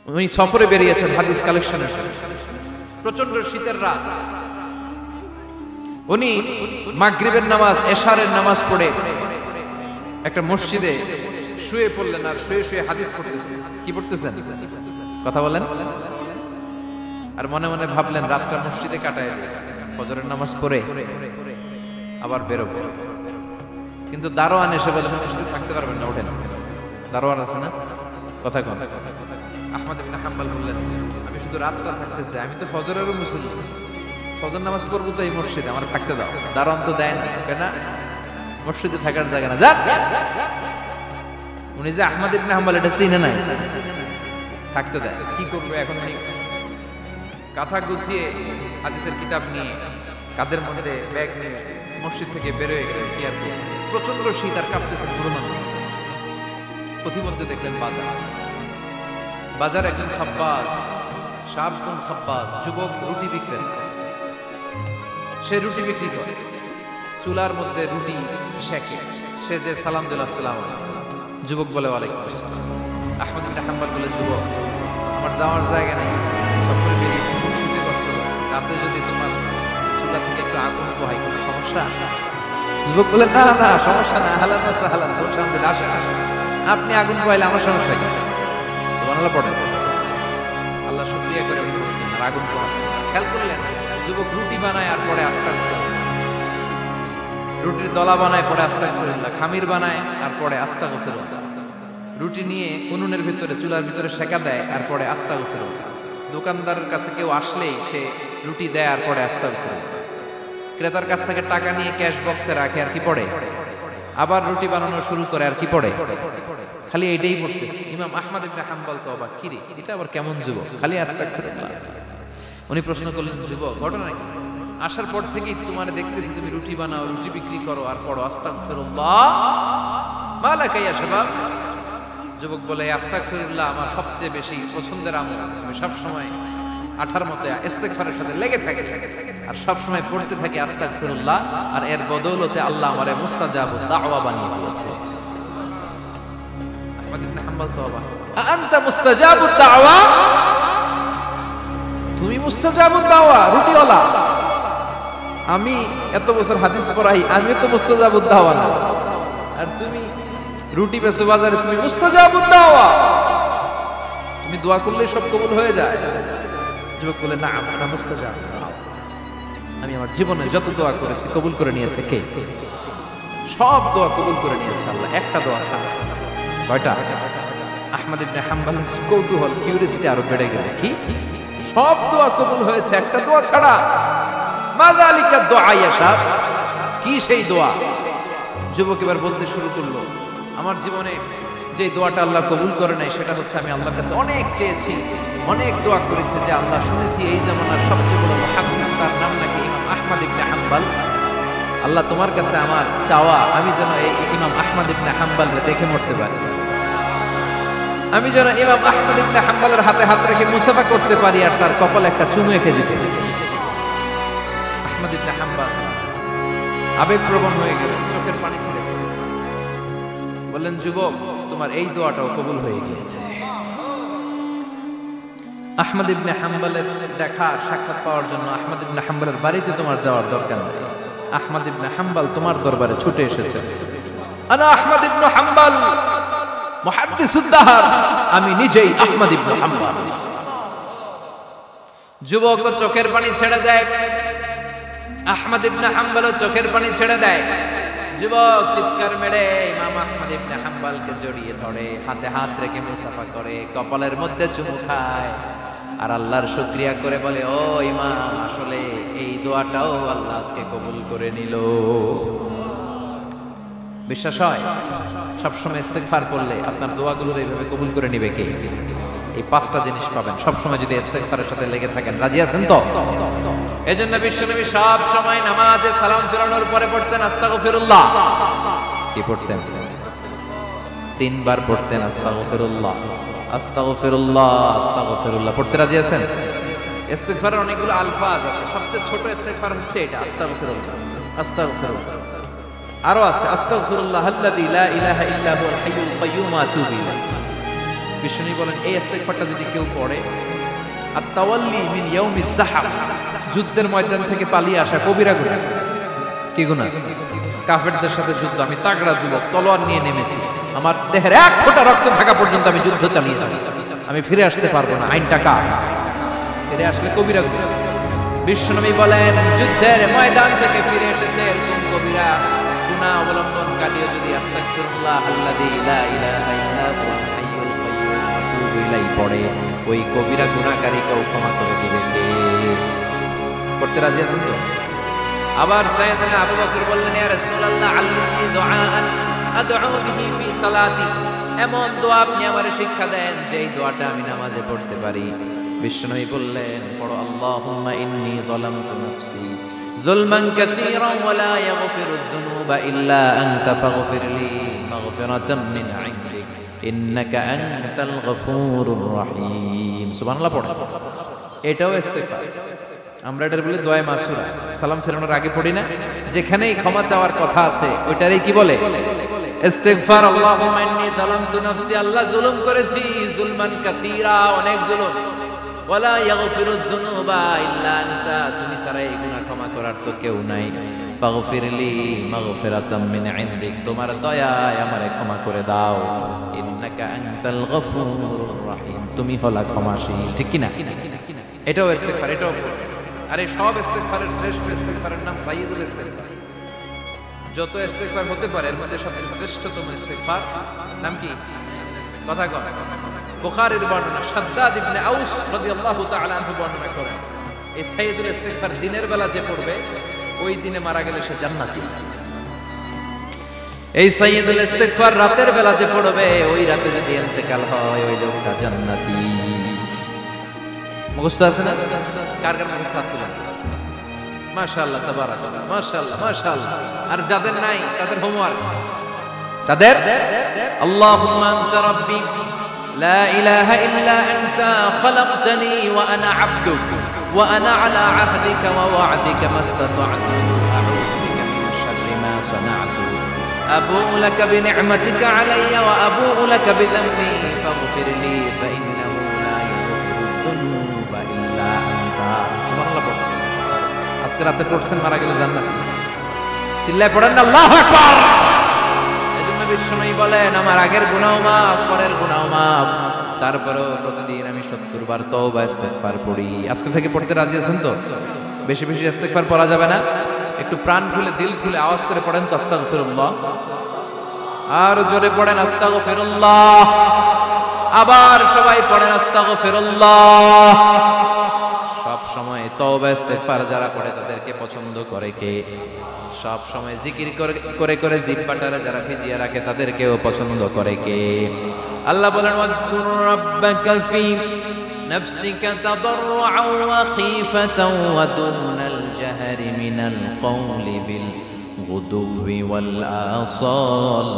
উনি সফরে বেরিয়েছেন হাদিস কালেকশনের, প্রচন্ড শীতের রাত। উনি মাগরিবের নামাজ, এশারের নামাজ পড়ে একটা মসজিদে শুয়ে পড়লেন, আর শুয়ে শুয়ে হাদিস পড়তেছেন। কি পড়তেছেন? কথা বলেন। আর মনে মনে ভাবলেন রাতটা মসজিদে কাটায় দিয়ে ফজরের নামাজ পড়ে আবার বেরোবো। কিন্তু দারোয়ান এসে বলে মসজিদে থাকতে পারবেন না, ওঠেন। দারোয়ান আছে না, কথা কথা। আহমদ ইবনে হাম্বল বললেন আমি শুধু রাতটা থাকতে চাই, আমি তো ফজরেরও মুসল্লি, ফজর নামাজ পড়বো তো এই মসজিদে, আমার থাকতে দাও। দারোয়ান তো দেয় না, কেন? মসজিদে থাকার জায়গা না, যান। উনি যে আহমদ ইবনে হাম্বল এটা চিনে নাই, থাকতে দেয়। কি করবো এখন? উনি কাঁথা গুছিয়ে হাদিসের কিতাব নিয়ে কাদের মধ্যে ব্যাগ নিয়ে মসজিদ থেকে বেরোয় গেলেন। কি আর প্রচন্ড শীত, আর কাঁপতেছেন পুরো মানুষ। প্রতিমধ্যে দেখলেন বাজার একজন খাব্বাস, শাবকুন খাব্বাস, যুবক রুটি বিক্রেতা। সে রুটি বিক্রি করে, চুলার মধ্যে রুটি শেখে। সে যে সালাম দিল আসসালাম আলাইকুম, যুবক বলে ওয়ালাইকুম আসসালাম। আহমদ ইবনে হাম্বল বলে যুবক আমার যাওয়ার জায়গা নেই, সফরে বেরিয়েছি, শুনতে কষ্ট হচ্ছে, রাতে যদি তোমার চুলা থেকে একটু আগুন পোহাই কোনো সমস্যা? যুবক বলে না না সমস্যা না, হালান সাহালান, তোর সামনে আসে আপনি আগুন পোহাইলে আমার সমস্যা কি? সুবহানাল্লাহ পড়েন। আল্লাহ শুকরিয়া করে উনি বসলেন আর আগুন পোহাচ্ছে। খেয়াল করলেন যুবক রুটি বানায় আর পরে আস্তাগফিরুল্লাহ, রুটির দলা বানায় পরে আস্তাগফিরুল্লাহ, খামির বানায় আর পরে আস্তাগফিরুল্লাহ, রুটি নিয়ে উনুনের ভিতরে চুলার ভিতরে সেকা দেয় আর পরে আস্তাগফিরুল্লাহ, দোকানদারের কাছে কেউ আসলেই সে রুটি দেয় আর পরে আস্তাগফিরুল্লাহ, ক্রেতার কাছ থেকে টাকা নিয়ে ক্যাশ বক্সে রাখে আর কি পড়ে, আবার রুটি বানানো শুরু করে আর কি পড়ে, খালি এইটাই পড়তেছে। ইমাম আহমদ ইবনে হাম্বল তো অবাক, কি রে এটা আবার কেমন যুবক, খালি আস্তাগফিরুল্লাহ। উনি প্রশ্ন করলেন যুবক ঘটনা কি? আসার পর থেকেই তোমার দেখতেছি তুমি রুটি বানাও, রুটি বিক্রি করো আর পড়ো আস্তাগফিরুল্লাহ, মালাকা ইয়া শাবাব। যুবক বলে আস্তাগফিরুল্লাহ আমার সবচেয়ে বেশি পছন্দের আমল, আমি সব সময় আঠার মতো ইস্তেগফারের সাথে লেগে থাকি আর সব সময় পড়তে থাকি আস্তাগফিরুল্লাহ, আর এর বদৌলতে আল্লাহ আমারে মুস্তাজাবুদ দাওয়া বানিয়ে দিয়েছে। আহমদ ইবনে হাম্বল তো অবাক, আনতা মুস্তাজাবুদ দাওয়া, তুমি মুস্তাজাবুদ দাওয়া রুটিওয়ালা? আমি এত বছর হাদিস পড়াই, আমি তো মুস্তাজাবুদ দাওয়া না, আর তুমি রুটি বেচো বাজারে, তুমি মুস্তাজাবুদ দাওয়া, তুমি দোয়া করলে সব কবুল হয়ে যায়? যুবক বলে না আমরা মুস্তাজাব, আমি আমার জীবনে যত দোয়া করেছি কবুল করে নিয়েছে কে? সব দোয়া কবুল করে নিয়েছে আল্লাহ, একটা দোয়া ছাড়া। কয়টা? আহমদ ইবনে হাম্বল কৌতূহল, কিউরিয়াসিটি আরো বেড়ে গেল, কি সব দোয়া কবুল হয়েছে একটা দোয়া ছাড়া? মাযালিকা দোয়া ইয়া শাব, কি সেই দোয়া? যুবক এবার বলতে শুরু করলো আমার জীবনে যে দোয়াটা আল্লাহ কবুল করে নাই সেটা হচ্ছে আমি আল্লাহর কাছে অনেক চেয়েছি, অনেক দোয়া করেছি, যে আল্লাহ শুনেছি এই জামানার সবচেয়ে বড় মুহাদ্দিস, তার নাম নাকি ইমাম আহমদ ইবনে হাম্বল। আল্লাহ তোমার কাছে আমার চাওয়া আমি যেন এই ইমাম আহমদ ইবনে হাম্বলকে দেখে মরতে পারি, আমি যেন ইমাম আহমদ ইবনে হাম্বলের হাতে হাত রেখে মুসাফা করতে পারি আর তার কপালে একটা চুমু এঁকে দিতে পারি। আহমদ ইবনে হাম্বল আবেগপ্রবণ হয়ে গেলেন, চোখের পানি ছেড়ে বললেন যুবক তোমার এই দোয়াটাও কবুল হয়ে গিয়েছে। আহমদ ইবনে হাম্বলের দেখা সাক্ষাৎ পাওয়ার জন্য আহমদ ইবনে হাম্বলের বাড়িতে তোমার যাওয়ার দরকার নেই, আহমদ ইবনে হাম্বল তোমার দরবারে ছুটে এসেছে। আনা আহমদ ইবনে হাম্বল মুহাদ্দিসুদ দাহর, আমি নিজেই আহমদ ইবনে হাম্বল। যুবক চোখের পানি ছেড়ে যায়, আহমদ ইবনে হাম্বল চোখের পানি ছেড়ে দেয়। যুবক চিৎকার মেরে ইমাম আহমদ ইবনে হাম্বলকে জড়িয়ে ধরে, হাতে হাত রেখে মুসাফা করে, কপালের মধ্যে চুমু খায় আর আল্লাহর শুকরিয়া করে বলে ও ইমাম আসলে এই দোয়াটাও আল্লাহ আজকে কবুল করে নিল। বিশ্বাস হয় সবসময় ইস্তেগফার করলে আপনার দোয়াগুলোর এইভাবে কবুল করে নিবে কে? এই পাঁচটা জিনিস পাবেন সবসময় যদি ইস্তেগফারের সাথে লেগে থাকেন। রাজি আছেন তো? এজন্য বিশ্বনবী সব সময় নামাজে সালাম ফিরানোর পরে পড়তেন আস্তাগফিরুল্লাহ। কি পড়তেন? 3 বার পড়তেন আস্তাগফিরুল্লাহ, আস্তাগফিরুল্লাহ, আস্তাগফিরুল্লাহ। পড়তে রাজি আছেন? ইস্তেগফারের অনেকগুলো আলফাজ আছে, সবচেয়ে ছোট ইস্তেগফার হচ্ছে এটা আস্তাগফিরুল্লাহ, আস্তাগফিরুল্লাহ। আরো আছে আস্তাগফিরুল্লাহ আল্লাযী লা ইলাহা ইল্লা হুয়াল হাইয়ুল কাইয়্যুম আতুবু ইলাইহি, বিষ্ণু বলেন এই ইস্তেগফারটা যদি কেউ পড়ে, আত-তাওয়াল্লি মিন ইয়াউমিজ যাহফ, যুদ্ধের ময়দান থেকে পালিয়ে আসা কবিরা গুনাহ। কি গুনাহ? কাফেরদের সাথে যুদ্ধ, আমি তাগড়া যুবক, তলোয়ার নিয়ে নেমেছি, আমার দেহের এক ফোঁটা রক্ত থাকা পর্যন্ত আমি যুদ্ধ চালিয়ে যাব, আমি ফিরে আসতে পারবো না, আইনটা কার? ফিরে আসলে কবিরা গুনাহ। বিশ্বনবী বলেন যুদ্ধের ময়দান থেকে ফিরে এসেছে এরকম কবিরা গুনাহ অবলম্বনকারীও যদি আস্তাগফিরুল্লাহ আল্লাযী লা ইলাহা ইল্লা হুয়াল হাইয়ুল কাইয়্যুম ওয়া আতুবু ইলাইহি পড়ে, ওই কবিরা গুনাহকারীকেও ক্ষমা করে দিবে কে? করতে রাজি আছেন তো? আবার সাইয়েদনা আবু বকর বললেন, ইয়া রাসূলুল্লাহ আল্লিমনি দুআআন আদউ বিহি ফি সালাতি, এমন দোয়া আপনি আমারে শিক্ষা দেন যেই দোয়াটা আমি নামাজে পড়তে পারি। বিশ্বনবী বললেন, পড়ো আল্লাহুম্মা ইন্নী যালামতু নাফসি যুলমান কাসীরান ওয়া লা ইয়াগফিরুয যুনুবা ইল্লা আনতা ফাগফিরলি মাগফিরাতাম মিন ইনদিক ইন্নাকা আনতাল গফুরুর রহিম। সুবহানাল্লাহ পড়ো। এটাও ইস্তেগফার। আমরা এটার বলি দোয়া মাসুরা, সালাম ফেরানোর আগে পড়ি না? যেখানেই ক্ষমা চাওয়ার কথা আছে ওইটারই কি বলে? ইস্তিগফার। আল্লাহুম্মা ইন্নী যালামতু নাফসি, আল্লাহ জুলুম করেছি, যুলমান কাসীরা, অনেক জুলুম, ওয়ালা ইয়াগফিরুয যুনুবা ইল্লা আনতা, তুমি ছাড়া এই গুনাহ ক্ষমা করার তো কেউ নাই, ফাগফিরলি মাগফিরাতাম মিন ইনদিক, তোমার দয়ায় আমারে ক্ষমা করে দাও, ইন্নাকা আনতাল গফুরুর রহিম, তুমি হলা ক্ষমাশীল। ঠিক কি না? এটাও ইস্তিগফার, এটাও। আরে সব ইস্তিগফারের শ্রেষ্ঠ ইস্তিগফারের নাম সাইয়্যিদুল ইস্তিগফার। যত ইস্তিগফার হতে পারে এর মধ্যে সবচেয়ে শ্রেষ্ঠতম ইস্তিগফার নাম কি? কথা কন। বুখারীর বর্ণনা, শাদ্দাদ ইবনে আউস রাদিয়াল্লাহু তাআলা আনহু বর্ণনা করেন, এই সাইয়্যিদুল ইস্তিগফার দিনের বেলা যে পড়বে ওই দিনে মারা গেলে সে জান্নাতি। এই সাইয়্যিদুল ইস্তিগফার রাতের বেলা যে পড়বে ওই রাতে যদি ইন্তেকাল হয় ওই লোকটা জান্নাতি। মুখস্থ আছে না? কার কার মুখস্থ হাত তুলেন। মাশাআল্লাহ, তাবারাকাল্লাহ, মাশাআল্লাহ, মাশাআল্লাহ। আর যাদের নাই তাদের হোমওয়ার্ক, তাদের আল্লাহুম্মা আনতা রাব্বি লা ইলাহা ইল্লা আনতা খালাকতানি ওয়া আনা আবদুক ওয়া আনা আলা আহদিকা ওয়া ওয়া'দিকা মাস্তাতা'তু আউযু বিকা মিন শাররি মা সানা'তু আবু'ু লাকা বিনি'মাতিকা আলাইয়া ওয়া আবু'ু লাকা বিযামবি ফাগফিরলি ফাইন্নাহু লা ইয়াগফিরুয যুনুবা ইল্লা আনতা। সুবহানাল্লাহ। আজকে রাতে পড়ছেন, মারা গেলে জান্নাত। চিল্লায় পড়েন না আল্লাহু আকবার। এজন্য বিশ্বনবী বলেন আমার আগের গুনাহ মাফ, পরের গুনাহ মাফ, তারপরেও প্রতিদিন আমি 70 বার তওবা ইস্তিগফার পড়ি। আজকে থেকে পড়তে রাজি আছেন তো? বেশি বেশি ইস্তিগফার পড়া যাবে না? একটু প্রাণ খুলে দিল খুলে আওয়াজ করে পড়েন তো আস্তাগফিরুল্লাহ। আর জোরে পড়েন আস্তাগফিরুল্লাহ। আবার সবাই পড়েন আস্তাগফিরুল্লাহ। সব সময় তওবা ইস্তিগফার যারা পড়ে তাদেরকে পছন্দ করে কে? সব সময় জিকির করে করে জিহ্বাটারে যারা ভিজিয়ে রাখে তাদেরকেও পছন্দ করে কে? আল্লাহ বলেন ওয়াজকুর রাব্বাকা ফি নাফসিকা তাদাররুআন ওয়া খীফাতান ওয়া দুনাল জাহরি মিনাল কওলি বিল গুদুবি ওয়াল আসাল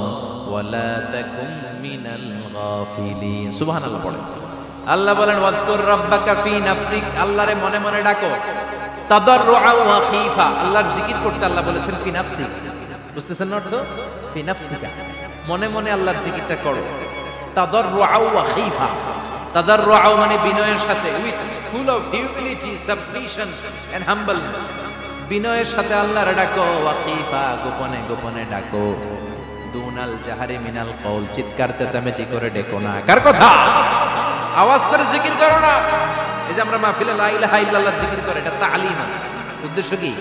ওয়া লা তাকুম মিনাল গাফিলিন। সুবহানাল্লাহ পড়েন। আল্লাহ বলেন ওয়াজকুর রাব্বাকা ফি নাফসিক, আল্লাহরে মনে মনে ডাকো, তাদাররুআন ওয়া খীফা, আল্লাহর জিকির করতে আল্লাহ বলেছেন ফি নাফসিক। বুঝতেছেন না অর্থ? ফি নাফসিকা, মনে মনে আল্লাহর জিকিরটা করো। তাদাররুআন ওয়া খীফা, তাদাররুআন মানে বিনয়ের সাথে, with full of humility, submission and humbleness, বিনয়ের সাথে আল্লাহরে ডাকো। ওয়া খীফা, গোপনে গোপনে ডাকো। দুনাল জাহারি মিনাল কওল, চিৎকার চেঁচামেচি করে ডেকো না। কার কথা? আওয়াজ করে জিকির করো না। এই যে আমরা মাহফিলে লা ইলাহা ইল্লাল্লাহ জিকির করে, এটা তালিম। উদ্দেশ্য কি?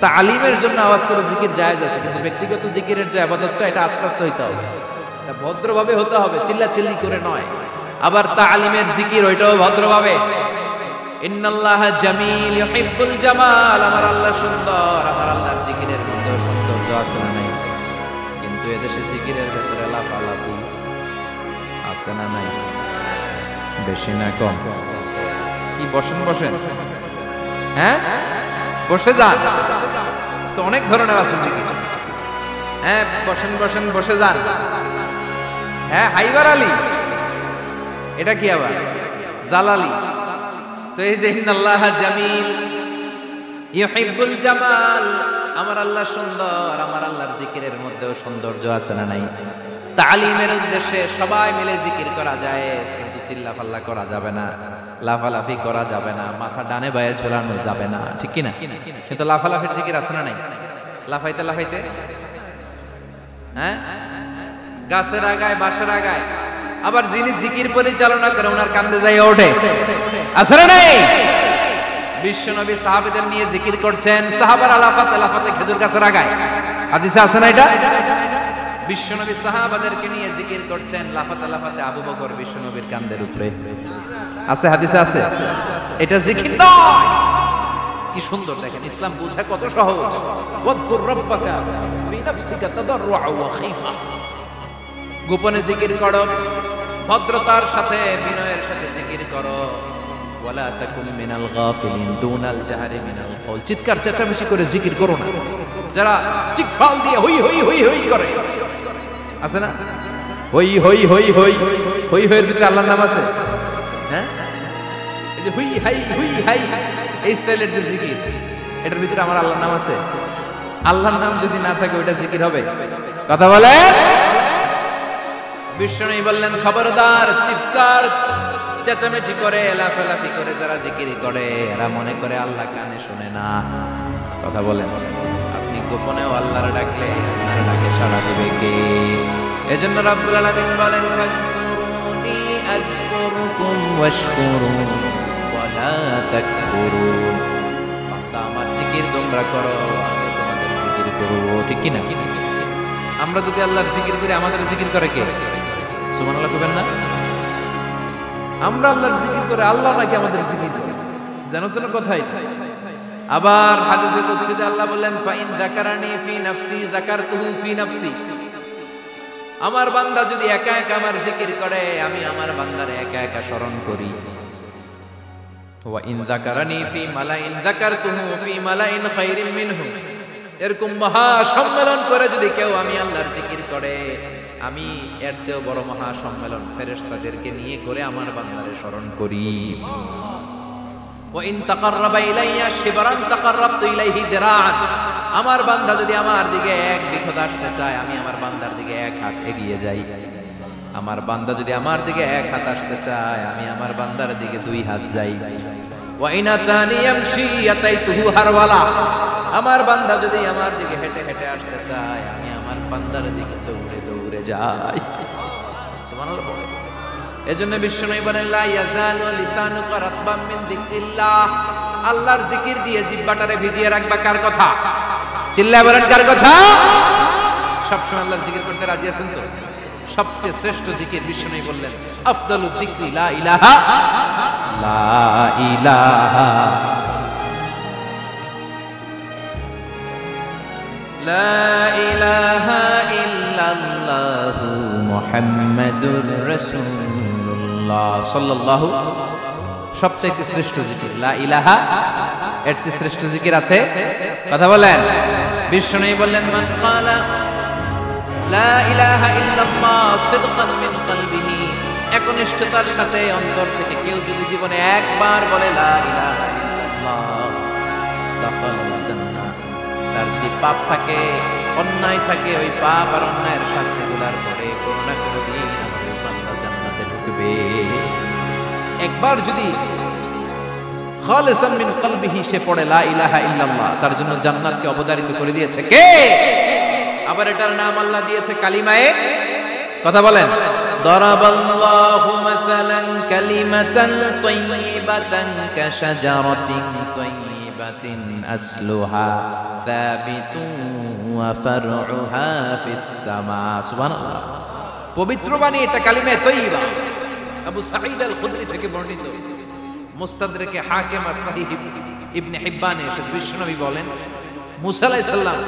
তালিমের জন্য আওয়াজ করে জিকির জায়েজ আছে, কিন্তু ব্যক্তিগত জিকিরের যে ইবাদতটা এটা আস্তে আস্তে হইতে হবে, এটা ভদ্রভাবে হতে হবে, চিল্লাচিল্লি করে নয়। আবার তালিমের জিকির ওইটাও ভদ্রভাবে। ইন্নাল্লাহা জামিল ইউহিব্বুল জামাল, আমার আল্লাহ সুন্দর, আমার আল্লাহর জিকিরের মধ্যে সৌন্দর্য আছে না নাই? কিন্তু এদেশে জিকিরের ভেতরে লাফালাফি আছে না নাই? বেশি না কম? কি বসেন বসেন, হ্যাঁ বসে যান তো, অনেক ধরনের আছে জিকির। হ্যাঁ বসেন বসেন, বসে যান। হ্যাঁ হাইবার আলী, এটা কি আবার জালালি? তো এই যে ইন্নাল্লাহা জামিল ইউহিব্বুল জামাল, আমার আল্লাহ সুন্দর, আমার আল্লাহর জিকিরের মধ্যেও সৌন্দর্য আছে না নাই? তালিমের উদ্দেশ্যে সবাই মিলে জিকির করা যায়, কিন্তু চিল্লাফাল্লা করা যাবে না, লাফালাফি করা যাবে না, মাথা ডানে বায়ে ঝোলানো যাবে না, ঠিক কি না? কিন্তু লাফালাফির জিকির আছে না নাই? লাফাইতে লাফাইতে, হ্যাঁ, গাছের আগায় বাঁশের আগায়, আবার যিনি জিকির পরিচালনা করে ওনার কান্দে যাই ওঠে, আছে না নাই? বিশ্বনবী সাহাবীদের নিয়ে জিকির করছেন, সাহাবারা লাফাতে লাফাতে খেজুর গাছের আগায়, হাদিসে আছে না এটা? বিশ্বনবী সাহাবাদেরকে নিয়ে জিকির করছেন, লাফাতে লাফাতে আবু বকর বিশ্বনবীর কান্দের উপরে, আছে হাদিসে আছে। এটা জিকির নয়। কি সুন্দর দেখেন, ইসলাম বোঝা কত সহজ। ওয়াযকুর রাব্বাকা ফি নাফসিকা তাদাররুআ ওয়া খাইফা, গোপনে জিকির করো, ভদ্রতার সাথে বিনয়ের সাথে জিকির করো। ওয়ালা তাকুন মিনাল গাফিলিন দুনাল জাহরি মিনাল কওল, চিৎকার চেঁচামেচি করে জিকির করো না। যারা চিৎফাল দিয়ে হই হই হই হই করে, আছে না? হই হই হই হই হই হইয়ের ভিতরে আল্লাহর নাম আছে, হ্যাঁ? এই যে হুই হাই হুই হাই, এই স্টাইলের যে জিকির, এটার ভিতরে আমার আল্লাহর নাম আছে? আল্লাহর নাম যদি না থাকে ওইটা জিকির হবে? কথা বলে। বিষ্ণু বললেন, খবরদার, চিৎকার চেঁচামেচি করে লাফালাফি করে যারা জিকির করে এরা মনে করে আল্লাহ কানে শুনে না। কথা বলেন। আপনি গোপনেও আল্লাহর ডাকলে আপনার ডাকে সাড়া দিবে কে? এজন্য রাব্বুল আলামিন বলেন, ফাযকুরুনি আযকুরুকুম ওয়াশকুরু ওয়ালা তাকফুরুন। বান্দা আমার জিকির তোমরা করো, আমি তোমাদের জিকির করব, ঠিক কি না? আমরা যদি আল্লাহর জিকির করি, আমাদের জিকির করে কে? সুবহানাল্লাহ কইবেন না? আমরা আল্লাহর জিকির করে, আল্লাহ নাকি আমাদের জিকির করে? জানো তো না কথা এটা? আবার হাদিসে কুদসিতে আল্লাহ বললেন, ফাইন যাকারানি ফি নাফসি যাকারতুহু ফি নাফসি। আমার বান্দা যদি একা একা আমার জিকির করে, আমি আমার বান্দারে একা একা স্মরণ করি। ওয়া ইন যাকারানি ফি মালাইন যাকারতুহু ফি মালাইন খায়রিন মিনহু। এরকম মহা সম্মেলন করে যদি কেউ আমি আল্লাহর জিকির করে, আমি এর চেয়েও বড় মহা সম্মেলন ফেরেশতাদেরকে নিয়ে করে আমার বান্দারে স্মরণ করি। ওয়া ইন তাকাররাবা ইলাইয়া শিবরান তাকাররাবতু ইলাইহি যিরাআন। আমার বান্দা যদি আমার দিকে এক বিঘত আসতে চায়, আমি আমার বান্দার দিকে এক হাত এগিয়ে যাই। আমার বান্দা যদি আমার দিকে এক হাত আসতে চায়, আমি আমার বান্দার দিকে দুই হাত যাই। ওয়া ইন আতানি ইয়ামশি আতাইতুহু হারওয়ালা। আমার বান্দা যদি আমার দিকে হেঁটে হেঁটে আসতে চায়, আমি আমার বান্দার দিকে দৌড়ে দৌড়ে যাই। সুবহানাল্লাহ। এজন্য বিশ্বনবী বলেন, লা ইয়াজালু লিসানুকা রাতবাম মিন যিকরিল্লাহ। আল্লাহর জিকির দিয়ে জিহ্বাটারে ভিজিয়ে রাখবা। কার কথা? চিল্লায় বলেন, কার কথা? সবসময় আল্লাহর জিকির করতে রাজি আছেন তো? সবচেয়ে শ্রেষ্ঠ জিকির বিশ্বনবী বললেন, আফদালু যিকরি লা ইলাহা লা ইলাহা লা ইলাহা ইল্লাল্লাহু মুহাম্মাদুর রাসূলুল্লাহ সাল্লাল্লাহু। সবচেয়ে শ্রেষ্ঠ জিকির লা ইলাহা, এর চেয়ে শ্রেষ্ঠ জিকির আছে? কথা বলেন। বিশ্বনবী বললেন, মান ক্বালা লা ইলাহা ইল্লাল্লাহ সিদকান মিন কলবিহি, একনিষ্ঠতার সাথে অন্তর থেকে কেউ যদি জীবনে একবার বলে লা ইলাহা ইল্লাল্লাহ, দাখালাল জান্নাহ। তার যদি পাপ থাকে, অন্যায় থাকে, ওই পাপ আর অন্যায়ের শাস্তিগুলোর পরে কোনো না কোনো দিন আমার ওই বান্দা জান্নাতে ঢুকবে। একবার যদি খালিসান মিন কলবিহি সে পড়ে লা ইলাহা ইল্লাল্লাহ, তার জন্য জান্নাতকে অবধারিত করে দিয়েছে কে? আবার এটার নাম আল্লাহ দিয়েছে কালিমায়ে। কথা বলেন। দারাবাল্লাহু মাসালান কালিমাতান তাইয়িবাতান কাশাজারাতিন তাইয়িবাতিন আসলুহা সাবিতুন ওয়া ফারউহা ফিস সামা। সুবহানাল্লাহ। পবিত্র বাণী এটা কালিমায়ে তাইয়িবা। আবু সাঈদ আল খুদরি থেকে বর্ণিত, মুস্তাদরাকে হাকিম আর সহিহ ইবনে হিব্বানে এসেছে। বিশ্বনবী বলেন, মুসা আলাইহিস সালাম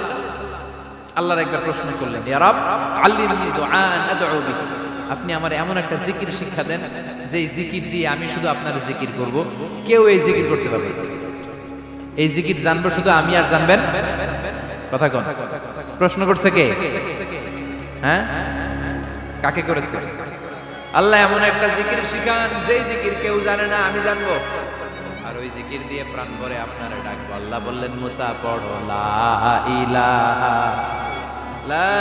আল্লাহর একবার প্রশ্ন করলেন, ইয়া রাব আল্লিমনি দুআন আদউ বিহি। আপনি আমার এমন একটা জিকির শিক্ষা দেন যে এই জিকির দিয়ে আমি শুধু আপনার জিকির করব, কেউ এই জিকির করতে পারবে না। এই জিকির জানবো শুধু আমি, আর জানবেন? কথা কোন? প্রশ্ন করছে কে? হ্যাঁ, কাকে করেছে? আল্লাহ এমন একটা জিকির শিখান যেই জিকির কেউ জানে না, আমি জানবো, আর ওই জিকির দিয়ে প্রাণ ভরে আপনারা ডাকবো। আল্লাহ বললেন, মুসা পড়ো লা ইলাহা লা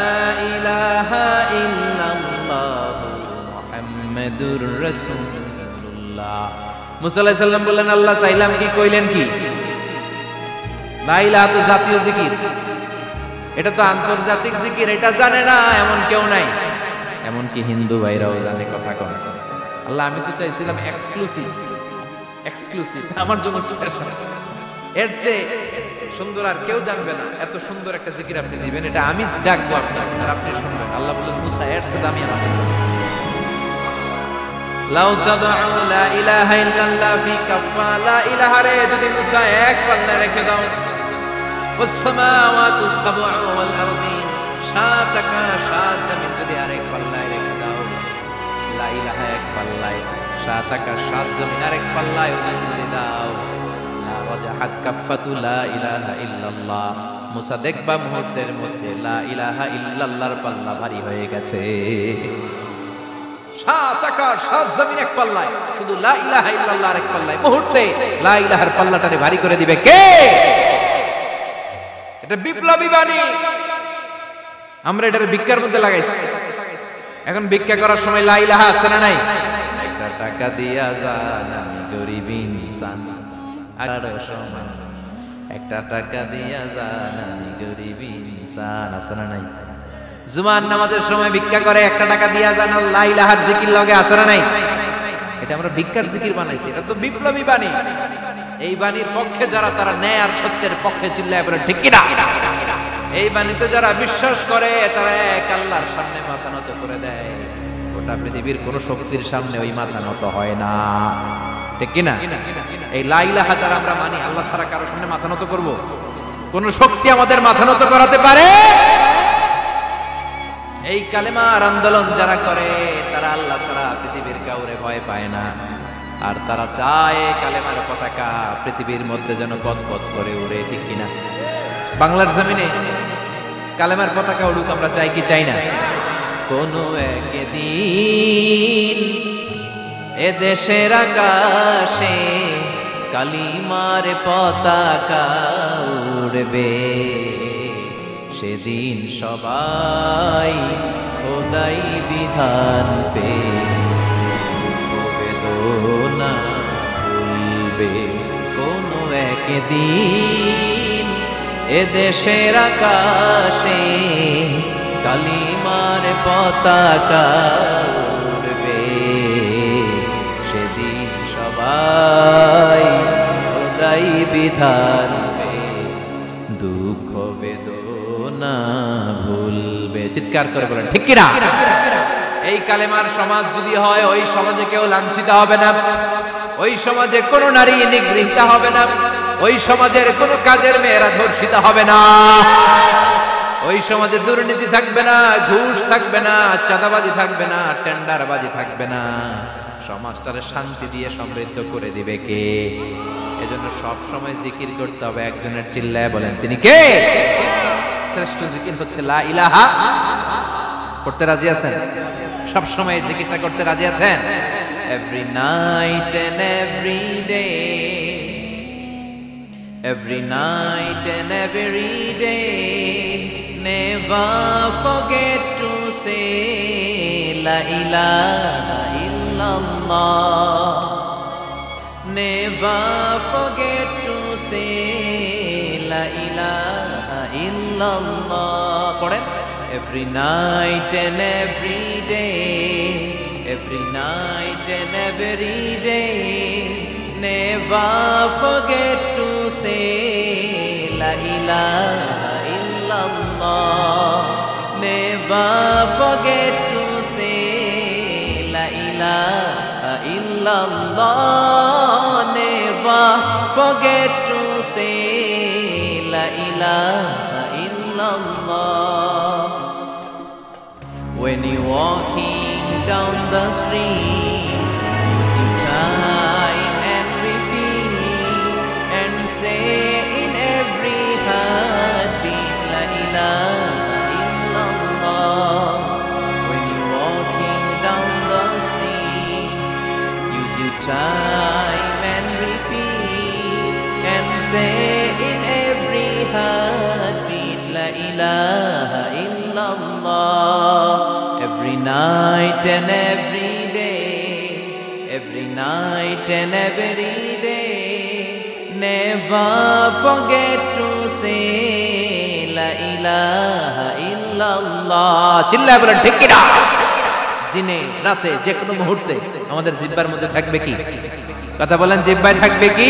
ইলাহা ইল্লাল্লাহ মুহাম্মাদুর রাসূলুল্লাহ। মুসা আলাইহিস সালাম বললেন, আল্লাহ চাইলাম কি, কইলেন কি? লা ইলাহা তো জাতীয় জিকির, এটা তো আন্তর্জাতিক জিকির, এটা জানে না এমন কেউ নাই। এমনকি হিন্দু ভাইরাও জানে কথা কয়। আল্লাহ আমি তো চাইছিলাম এক্সক্লুসিভ, আমার জন্য স্পেশাল, এর চেয়ে সুন্দর আর কেউ জানবে না। এত সুন্দর একটা জিকির আপনি দিবেন, এটা আমি ডাকবো আপনাকে আর আপনি শুনবেন। আল্লাহ বললেন, মুসা এর চেয়ে দামি আমার কাছে। লাউ তাদউ লা ইলাহা ইল্লাল্লাহ ফি কাফা, লা ইলাহা রে যদি মুসা এক পাল্লায় রেখে দাও, ওয়াস সামাওয়াতু সাবউ ওয়াল আরদিন, সাত আকাশ সাত জমিন যদি আরেক পাল্লায় রেখে দাও, লা ইলাহা এক পাল্লায়, সাত আকাশ সাত জমিন আরেক পাল্লায় ওজন যদি দাও, লা রাজাহাত কাফাতু লা ইলাহা ইল্লাল্লাহ, মুসা দেখবা মুহূর্তের মধ্যে লা ইলাহা ইল্লাল্লাহর পাল্লা ভারী হয়ে গেছে। সাত আকাশ সাত জমিন এক পাল্লায়, শুধু লা ইলাহা ইল্লাল্লাহ এক পাল্লায়, মুহূর্তে লা ইলাহার পাল্লাটারে ভারী করে দিবে কে? এটা বিপ্লবী বাণী। আমরা এটার ভিক্ষার মধ্যে লাগাইছি। এখন ভিক্ষা করার সময় লা ইলাহা আছে না নাই? একটা টাকা দিয়া যান আমি গরিব ইনসান, আর সমান একটা টাকা দিয়া যান আমি গরিব ইনসান, আছে না নাই? জুমার নামাজের সময় ভিক্ষা করে একটা টাকা দিয়া যান, লা ইলাহার জিকির লগে আছে না নাই? এটা আমরা ভিক্ষার জিকির বানাইছি, এটা তো বিপ্লবী বাণী। এই বাণীর পক্ষে যারা, তারা ন্যায় আর সত্যের পক্ষে চিল্লায় বলে ঠিক কিনা? এই বাণীতে যারা বিশ্বাস করে তারা এক আল্লাহর সামনে মাথা নত করে দেয়। গোটা পৃথিবীর কোন শক্তির সামনে ওই মাথা নত হয় না, ঠিক কিনা? এই লা ইলাহা যারা আমরা মানি, আল্লাহ ছাড়া কারোর সামনে মাথা নত করব? কোন শক্তি আমাদের মাথা নত করাতে পারে? এই কালেমার আন্দোলন যারা করে তারা আল্লাহ ছাড়া পৃথিবীর কাউরে ভয় পায় না। আর তারা চায় কালেমার পতাকা পৃথিবীর মধ্যে যেন পথ করে উড়ে, ঠিক কিনা? বাংলার জমিনে কালেমার পতাকা উড়ুক, আমরা চাই কি চাই না? কোনো একদিন এ দেশের আকাশে কালিমার পতাকা উড়বে, সেদিন সবাই খোদাই বিধান পে বেদনা ভুলবে। কোনো একদিন এ দেশের আকাশে কালিমার পতাকা উড়বে, সেদিন সবাই খোদাই বিধান পে দুঃখ বেদনা ভুলবে। চিৎকার করে বলেন ঠিক কিনা? এই কালেমার সমাজ যদি হয়, ওই সমাজে কেউ লাঞ্ছিত হবে না, ওই সমাজে কোনো নারী নিগৃহীত হবে না, ওই সমাজের কোনো কাজের মেয়েরা ধর্ষিত হবে না, ওই সমাজে দুর্নীতি থাকবে না, ঘুষ থাকবে না, চাঁদাবাজি থাকবে না, টেন্ডারবাজি থাকবে না। সমাজটারে শান্তি দিয়ে সমৃদ্ধ করে দিবে কে? এজন্য সব সময় জিকির করতে হবে একজনের, চিল্লায় বলেন তিনি কে? শ্রেষ্ঠ জিকির হচ্ছে লা ইলাহা। করতে রাজি আছেন? সব সময় জিকিরটা করতে রাজি আছেন? Every night and every day, every night and every day, never forget to say la ilaha illallah, never forget to say la ilaha illallah. পড়েন, every night and every day, every night and every day, never forget to say la ilaha illallah, never forget to say la ilaha illallah, never forget to say la ilaha illallah. When you're walking down the street, use your time and repeat and say in every heartbeat la ilaha illallah. When you're walking down the street, use your time and repeat and say in every heartbeat la ilaha illallah. night and every day, every night and every day, never forget to say la ilaha illallah. চিল্লায় বলেন ঠিক কিনা? দিনে রাতে যে কোনো মুহূর্তে আমাদের জিহ্বার মধ্যে থাকবে কি? কথা বলেন, জিহ্বায় থাকবে কি?